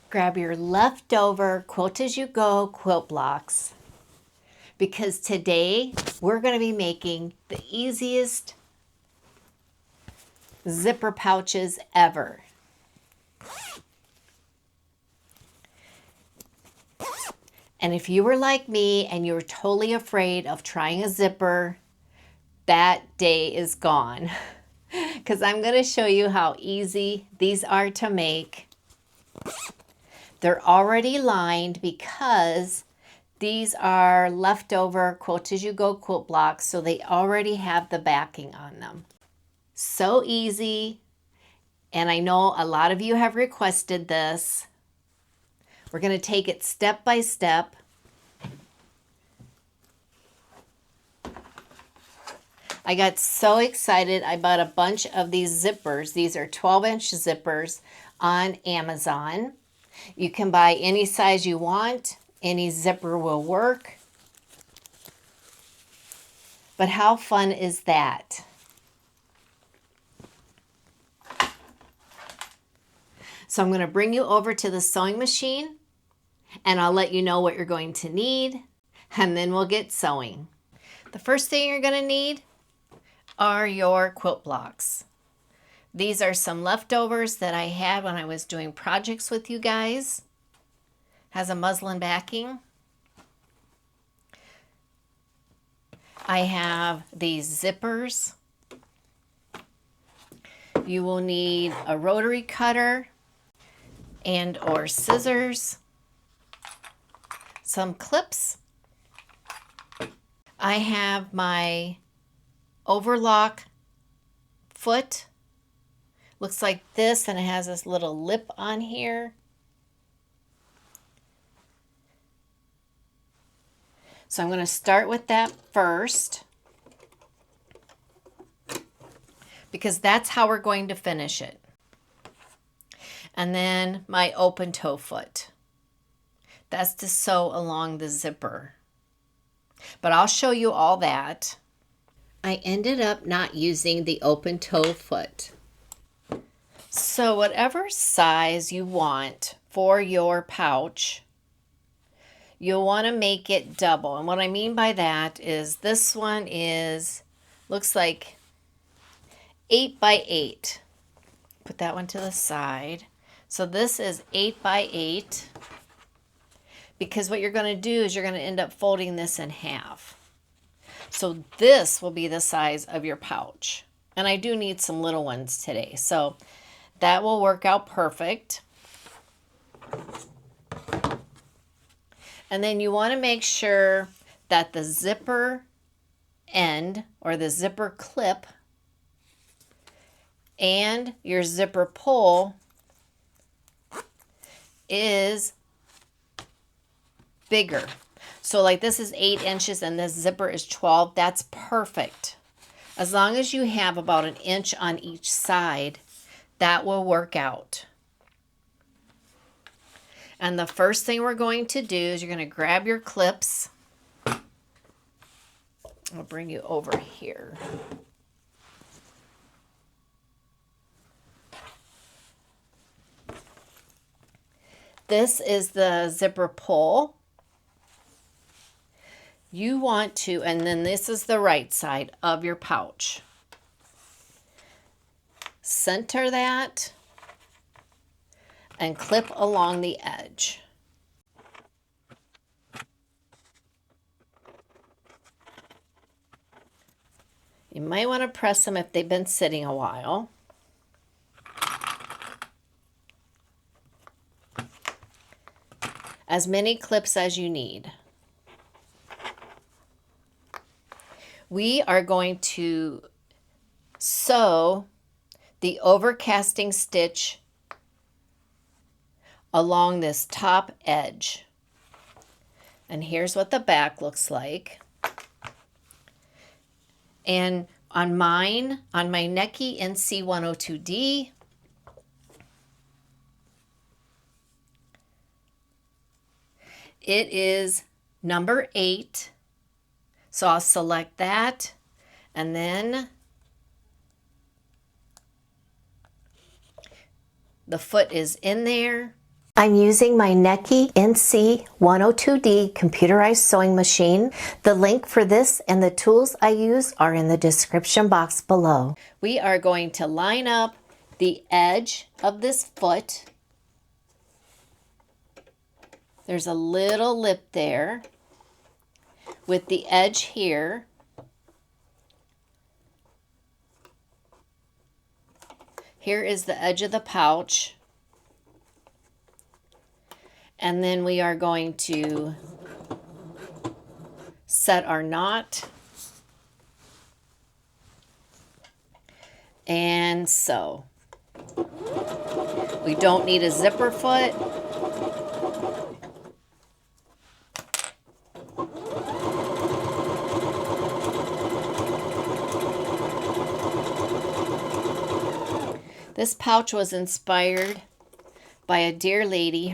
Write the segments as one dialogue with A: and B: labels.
A: Grab your leftover Quilt As You Go quilt blocks, because today we're going to be making the easiest zipper pouches ever. And if you were like me and you were totally afraid of trying a zipper, that day is gone. Because I'm going to show you how easy these are to make. They're already lined because these are leftover Quilt As You Go quilt blocks, so they already have the backing on them. So easy, and I know a lot of you have requested this. We're going to take it step by step. I got so excited. I bought a bunch of these zippers. These are 12-inch zippers on Amazon. You can buy any size you want. Any zipper will work. But how fun is that? So I'm going to bring you over to the sewing machine and I'll let you know what you're going to need, and then we'll get sewing. The first thing you're going to need are your quilt blocks. These are some leftovers that I had when I was doing projects with you guys. Has a muslin backing. I have these zippers. You will need a rotary cutter and or scissors, some clips. I have my overlock foot. Looks like this, and it has this little lip on here. So I'm going to start with that first, because that's how we're going to finish it. And then my open toe foot. That's to sew along the zipper. But I'll show you all that. I ended up not using the open toe foot. So whatever size you want for your pouch, you'll want to make it double. And what I mean by that is this one looks like 8 by 8. Put that one to the side. So this is 8 by 8, because what you're going to do is you're going to end up folding this in half. So this will be the size of your pouch. And I do need some little ones today, so that will work out perfect. And then you want to make sure that the zipper end, or the zipper clip, and your zipper pull is bigger. So like this is 8 inches and this zipper is 12. That's perfect. As long as you have about 1 inch on each side, that will work out. And the first thing we're going to do is you're going to grab your clips. I'll bring you over here. This is the zipper pull. You want to, and then this is the right side of your pouch. Center that and clip along the edge. You might want to press them if they've been sitting a while. As many clips as you need. We are going to sew the overcasting stitch along this top edge. And here's what the back looks like. And on mine, on my Necchi NC102D, it is number 8. So I'll select that, and then the foot is in there. I'm using my Necchi NC102D computerized sewing machine. The link for this and the tools I use are in the description box below. We are going to line up the edge of this foot. There's a little lip there with the edge here. Here is the edge of the pouch. And then we are going to set our knot and sew. We don't need a zipper foot. This pouch was inspired by a dear lady.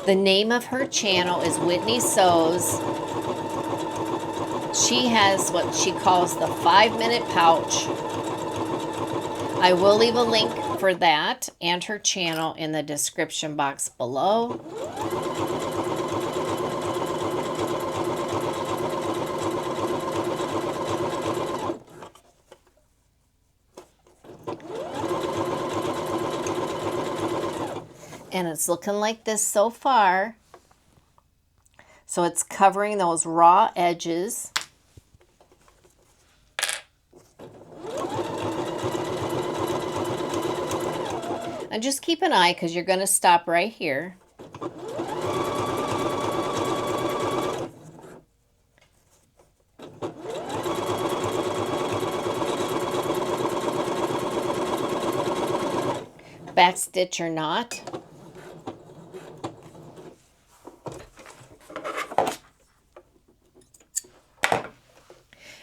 A: The name of her channel is Whitney Sews. She has what she calls the 5-minute pouch. I will leave a link for that and her channel in the description box below. And it's looking like this so far. So it's covering those raw edges. And just keep an eye because you're going to stop right here. Back stitch or not.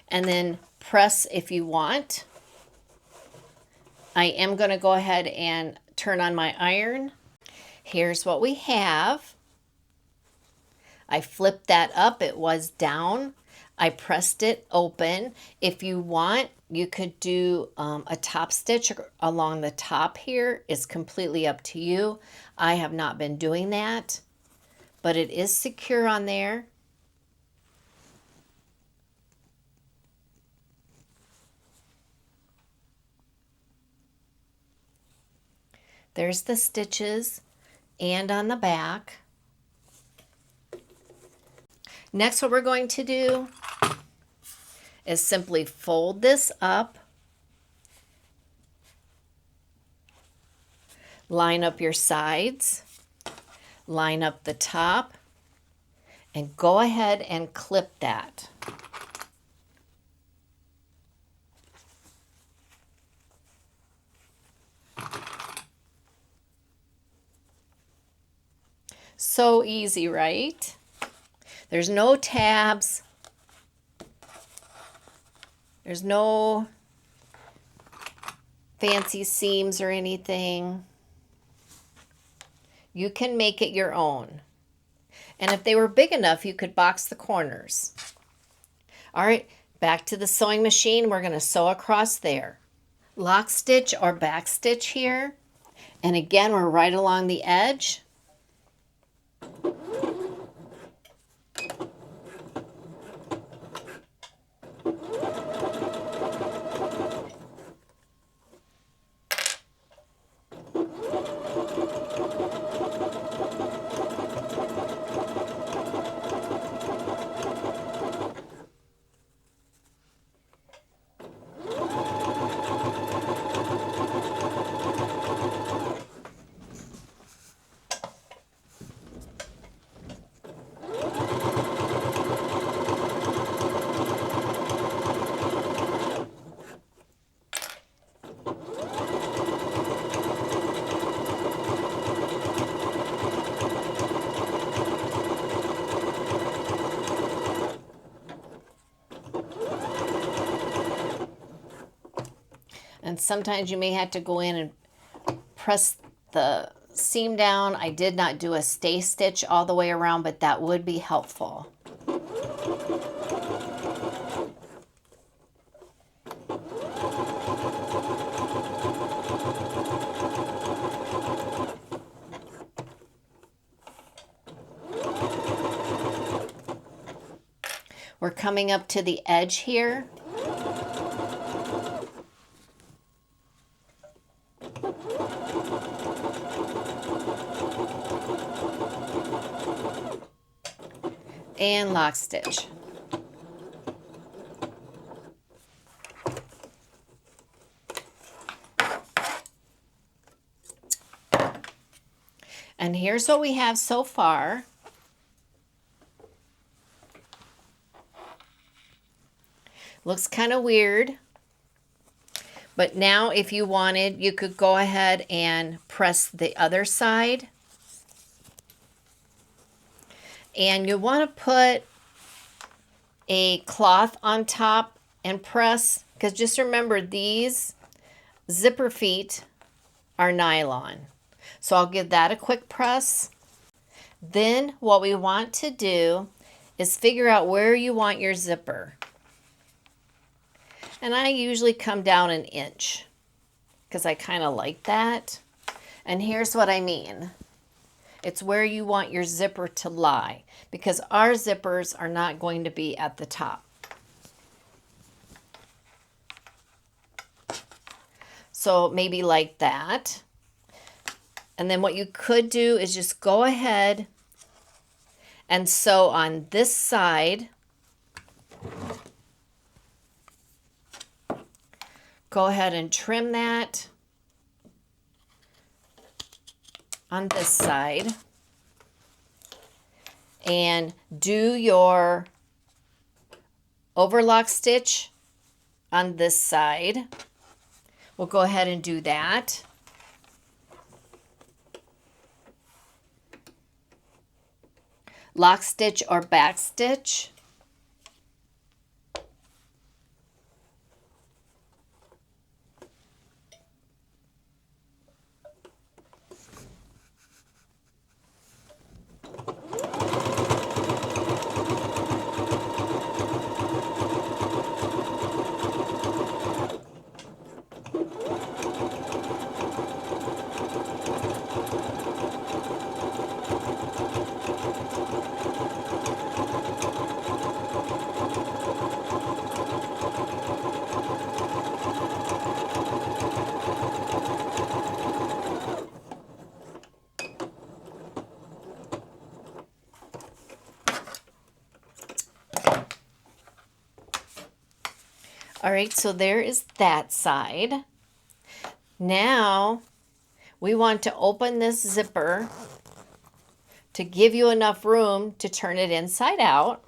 A: And then press if you want. I am going to go ahead and turn on my iron. Here's what we have. I flipped that up. It was down. I pressed it open. If you want, you could do a top stitch along the top here. It's completely up to you. I have not been doing that, but it is secure on there. There's the stitches and on the back. Next, what we're going to do is simply fold this up, line up your sides, line up the top, and go ahead and clip that. So easy, right? There's no tabs. There's no fancy seams or anything. You can make it your own. And if they were big enough, you could box the corners. All right, back to the sewing machine. We're going to sew across there. Lock stitch or back stitch here. And again, we're right along the edge. And sometimes you may have to go in and press the seam down. I did not do a stay stitch all the way around, but that would be helpful. We're coming up to the edge here. And lock stitch. And here's what we have so far. Looks kind of weird. But now if you wanted, you could go ahead and press the other side. And you want to put a cloth on top and press, because just remember these zipper feet are nylon. So I'll give that a quick press. Then what we want to do is figure out where you want your zipper. And I usually come down an inch because I kind of like that. And here's what I mean. It's where you want your zipper to lie, because our zippers are not going to be at the top. So maybe like that. And then what you could do is just go ahead and sew on this side. Go ahead and trim that on this side. And do your overlock stitch on this side. We'll go ahead and do that. Lock stitch or back stitch. All right, so there is that side. Now we want to open this zipper to give you enough room to turn it inside out.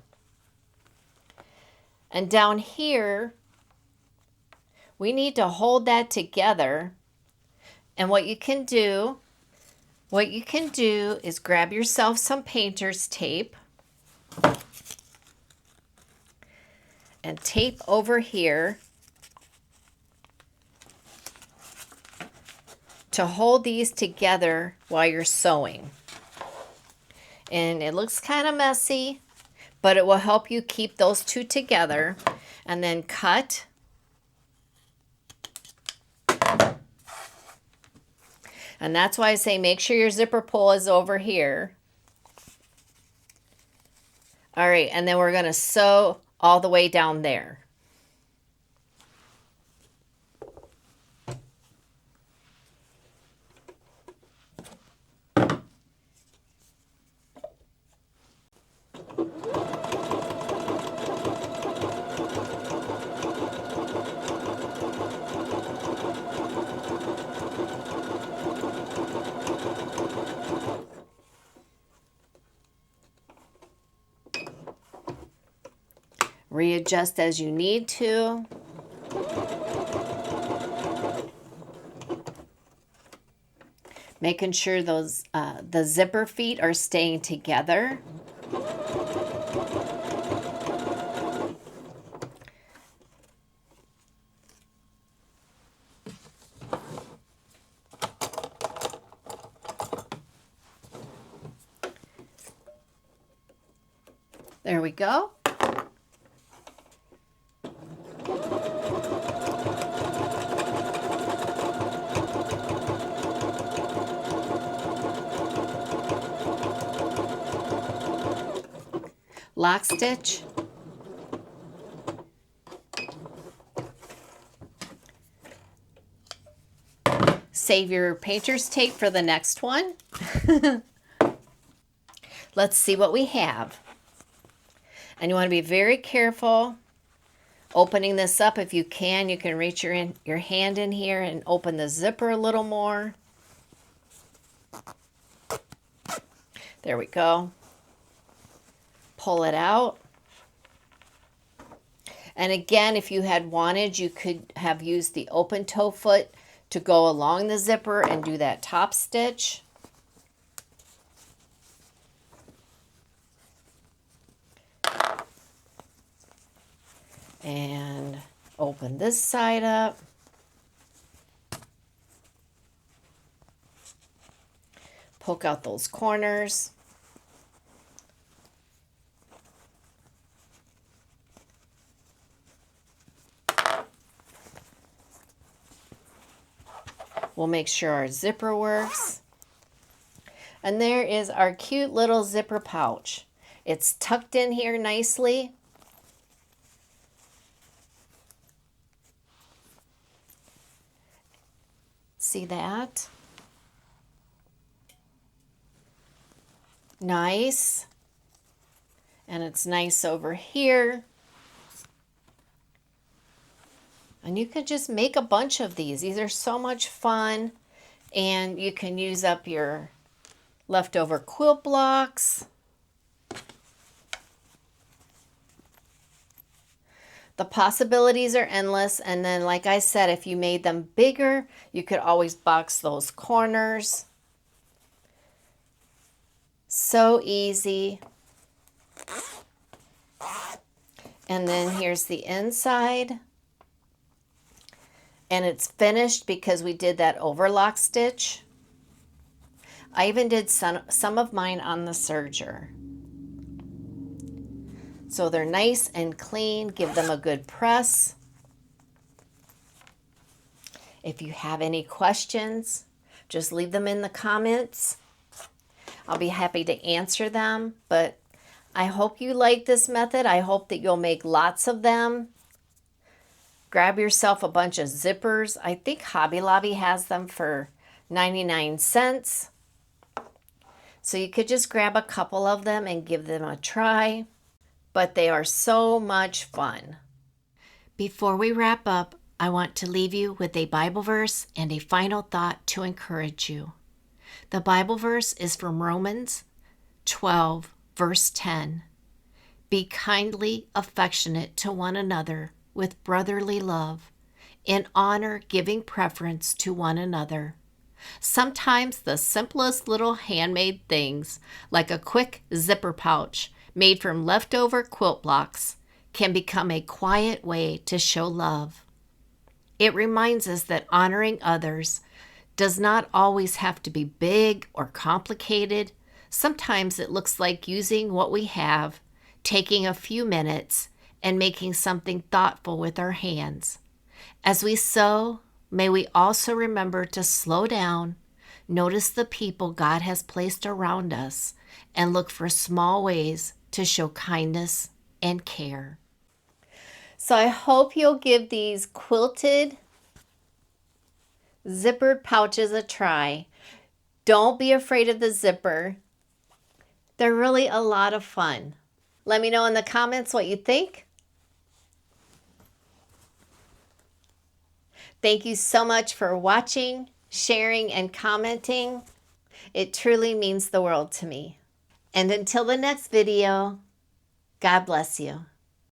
A: And down here, we need to hold that together. And what you can do is grab yourself some painter's tape and tape over here to hold these together while you're sewing. And it looks kind of messy, but it will help you keep those two together. And then cut. And that's why I say make sure your zipper pull is over here. All right, and then we're going to sew all the way down there. Readjust as you need to. Making sure those the zipper feet are staying together. There we go. Lock stitch Save your painter's tape for the next one. Let's see what we have. And you want to be very careful opening this up. If you can reach your hand in here and open the zipper a little more. There we go. Pull it out. And again, if you had wanted, you could have used the open toe foot to go along the zipper and do that top stitch. And open this side up. Poke out those corners. We'll make sure our zipper works. And there is our cute little zipper pouch. It's tucked in here nicely. See that? Nice. And it's nice over here. And you could just make a bunch of these. These are so much fun. And you can use up your leftover quilt blocks. The possibilities are endless. And then, like I said, if you made them bigger, you could always box those corners. So easy. And then here's the inside. And it's finished because we did that overlock stitch. I even did some of mine on the serger. So they're nice and clean. Give them a good press. If you have any questions, just leave them in the comments. I'll be happy to answer them. But I hope you like this method. I hope that you'll make lots of them. Grab yourself a bunch of zippers. I think Hobby Lobby has them for 99 cents. So you could just grab a couple of them and give them a try. But they are so much fun. Before we wrap up, I want to leave you with a Bible verse and a final thought to encourage you. The Bible verse is from Romans 12, verse 10. Be kindly affectionate to one another with brotherly love, in honor giving preference to one another. Sometimes the simplest little handmade things, like a quick zipper pouch made from leftover quilt blocks, can become a quiet way to show love. It reminds us that honoring others does not always have to be big or complicated. Sometimes it looks like using what we have, taking a few minutes, and making something thoughtful with our hands. As we sew, may we also remember to slow down, notice the people God has placed around us, and look for small ways to show kindness and care. So I hope you'll give these quilted zippered pouches a try. Don't be afraid of the zipper. They're really a lot of fun. Let me know in the comments what you think. Thank you so much for watching, sharing, and commenting. It truly means the world to me. And until the next video, God bless you.